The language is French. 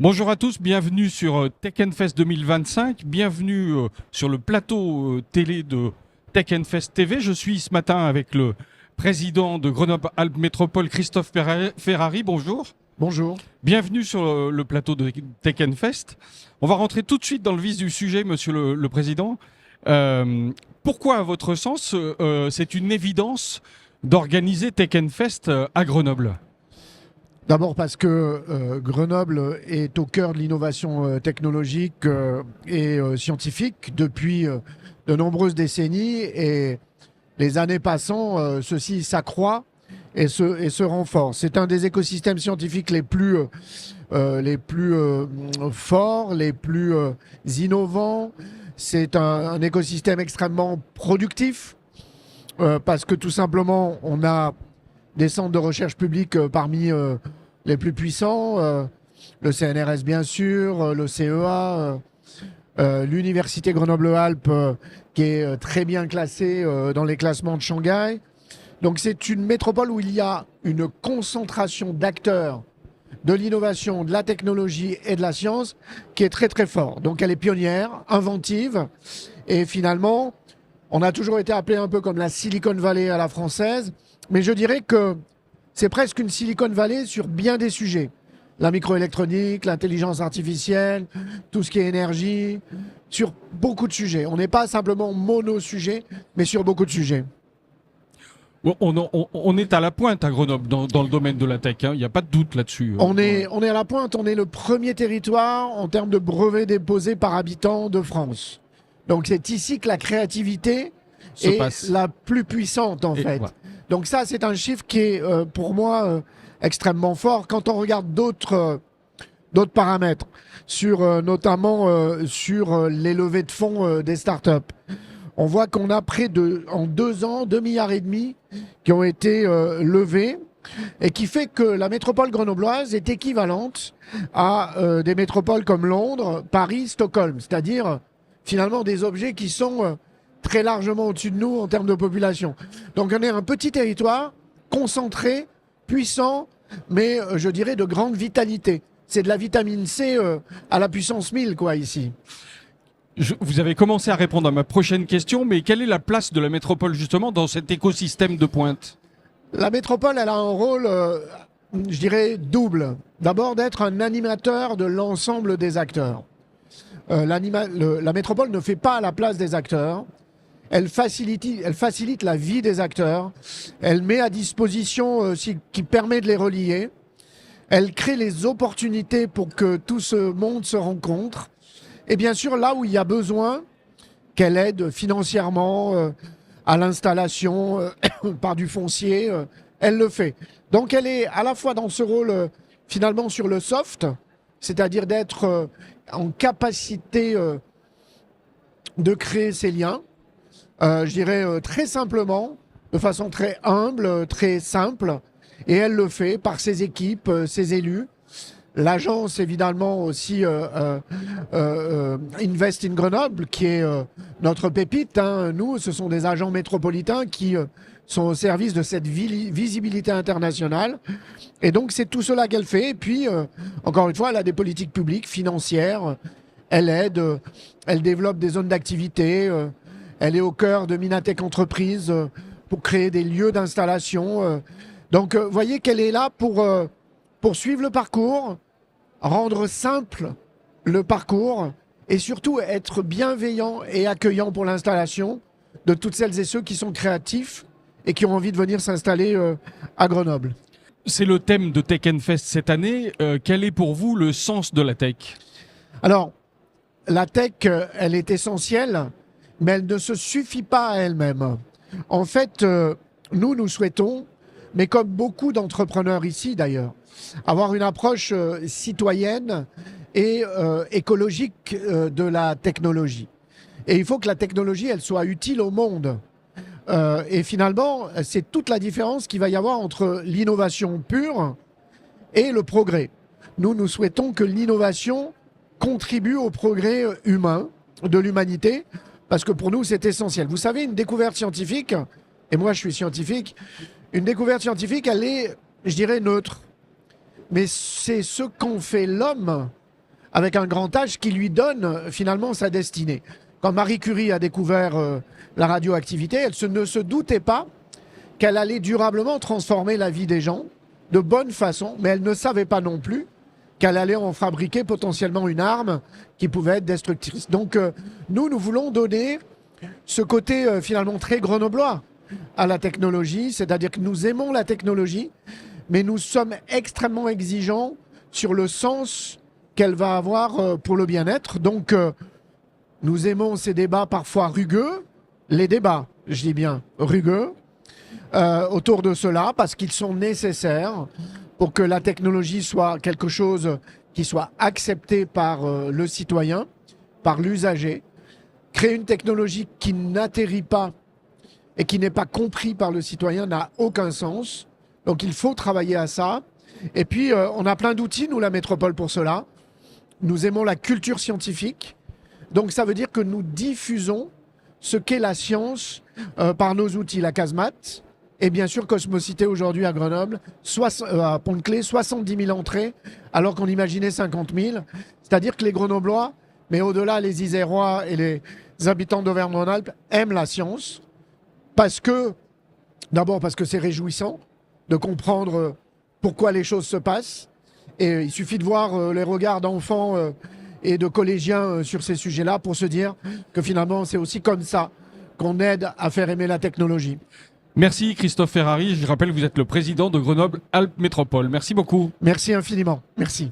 Bonjour à tous, bienvenue sur Tech Fest 2025, bienvenue sur le plateau télé de Tech Fest TV. Je suis ce matin avec le président de Grenoble-Alpes Métropole, Christophe Ferrari. Bonjour. Bonjour. Bienvenue sur le plateau de Tech Fest. On va rentrer tout de suite dans le vif du sujet, monsieur le président. Pourquoi, à votre sens, c'est une évidence d'organiser Tech Fest à Grenoble ? D'abord parce que Grenoble est au cœur de l'innovation technologique et scientifique depuis de nombreuses décennies, et les années passant, ceci s'accroît et se renforce. C'est un des écosystèmes scientifiques les plus forts, les plus innovants. C'est un écosystème extrêmement productif parce que tout simplement on a des centres de recherche publics parmi les plus puissants, le CNRS bien sûr, le CEA, l'Université Grenoble-Alpes qui est très bien classée dans les classements de Shanghai. Donc c'est une métropole où il y a une concentration d'acteurs de l'innovation, de la technologie et de la science qui est très très fort. Donc elle est pionnière, inventive, et finalement on a toujours été appelé un peu comme la Silicon Valley à la française. Mais je dirais que c'est presque une Silicon Valley sur bien des sujets. La microélectronique, l'intelligence artificielle, tout ce qui est énergie, sur beaucoup de sujets. On n'est pas simplement mono-sujet, mais sur beaucoup de sujets. On est à la pointe à Grenoble dans le domaine de la tech, hein. Il n'y a pas de doute là-dessus. On est à la pointe, on est le premier territoire en termes de brevets déposés par habitant de France. Donc c'est ici que la créativité est la plus puissante en fait. Ouais. Donc ça, c'est un chiffre qui est pour moi extrêmement fort. Quand on regarde d'autres paramètres, notamment sur les levées de fonds des startups, on voit qu'on a en 2 ans, 2,5 milliards qui ont été levés, et qui fait que la métropole grenobloise est équivalente à des métropoles comme Londres, Paris, Stockholm, c'est-à-dire finalement des objets qui sont très largement au-dessus de nous en termes de population. Donc on est un petit territoire concentré, puissant, mais je dirais de grande vitalité. C'est de la vitamine C à la puissance 1000 quoi ici. Vous avez commencé à répondre à ma prochaine question, mais quelle est la place de la métropole justement dans cet écosystème de pointe ? La métropole, elle a un rôle, je dirais, double. D'abord d'être un animateur de l'ensemble des acteurs. La métropole ne fait pas à la place des acteurs. Elle facilite la vie des acteurs. Elle met à disposition qui permet de les relier. Elle crée les opportunités pour que tout ce monde se rencontre. Et bien sûr, là où il y a besoin qu'elle aide financièrement à l'installation par du foncier, elle le fait. Donc elle est à la fois dans ce rôle finalement sur le soft, c'est-à-dire d'être en capacité de créer ces liens, je dirais très simplement, de façon très humble, très simple, et elle le fait par ses équipes, ses élus. L'agence, évidemment, aussi Invest in Grenoble, qui est notre pépite. Hein. Nous, ce sont des agents métropolitains qui sont au service de cette visibilité internationale. Et donc, c'est tout cela qu'elle fait. Et puis, encore une fois, elle a des politiques publiques, financières. Elle aide, elle développe des zones d'activité. Elle est au cœur de Minatech Entreprises pour créer des lieux d'installation. Donc, vous voyez qu'elle est là pour suivre le parcours, rendre simple le parcours et surtout être bienveillant et accueillant pour l'installation de toutes celles et ceux qui sont créatifs et qui ont envie de venir s'installer à Grenoble. C'est le thème de Tech Fest cette année. Quel est pour vous le sens de la tech ? Alors, la tech, elle est essentielle, mais elle ne se suffit pas à elle-même. En fait, nous souhaitons, mais comme beaucoup d'entrepreneurs ici d'ailleurs, avoir une approche citoyenne et écologique de la technologie. Et il faut que la technologie, elle soit utile au monde. Et finalement, c'est toute la différence qu'il va y avoir entre l'innovation pure et le progrès. Nous souhaitons que l'innovation contribue au progrès humain de l'humanité, parce que pour nous, c'est essentiel. Vous savez, une découverte scientifique, et moi je suis scientifique, une découverte scientifique, elle est, je dirais, neutre. Mais c'est ce qu'en fait l'homme avec un grand H qui lui donne finalement sa destinée. Quand Marie Curie a découvert la radioactivité, elle ne se doutait pas qu'elle allait durablement transformer la vie des gens de bonne façon, mais elle ne savait pas non plus qu'elle allait en fabriquer potentiellement une arme qui pouvait être destructrice. Donc nous voulons donner ce côté finalement très grenoblois à la technologie, c'est-à-dire que nous aimons la technologie, mais nous sommes extrêmement exigeants sur le sens qu'elle va avoir pour le bien-être. Donc nous aimons ces débats parfois rugueux, les débats, je dis bien rugueux, autour de cela, parce qu'ils sont nécessaires pour que la technologie soit quelque chose qui soit accepté par le citoyen, par l'usager. Créer une technologie qui n'atterrit pas et qui n'est pas compris par le citoyen n'a aucun sens. Donc il faut travailler à ça. Et puis on a plein d'outils, nous, la métropole, pour cela. Nous aimons la culture scientifique. Donc ça veut dire que nous diffusons ce qu'est la science par nos outils, la casemate. Et bien sûr, Cosmocité aujourd'hui à Grenoble, à Pont-de-Clé, 70 000 entrées, alors qu'on imaginait 50 000. C'est-à-dire que les Grenoblois, mais au-delà les Isérois et les habitants d'Auvergne-Rhône-Alpes, aiment la science. D'abord parce que c'est réjouissant de comprendre pourquoi les choses se passent. Et il suffit de voir les regards d'enfants et de collégiens sur ces sujets-là pour se dire que finalement, c'est aussi comme ça qu'on aide à faire aimer la technologie. Merci Christophe Ferrari. Je rappelle que vous êtes le président de Grenoble-Alpes Métropole. Merci beaucoup. Merci infiniment. Merci.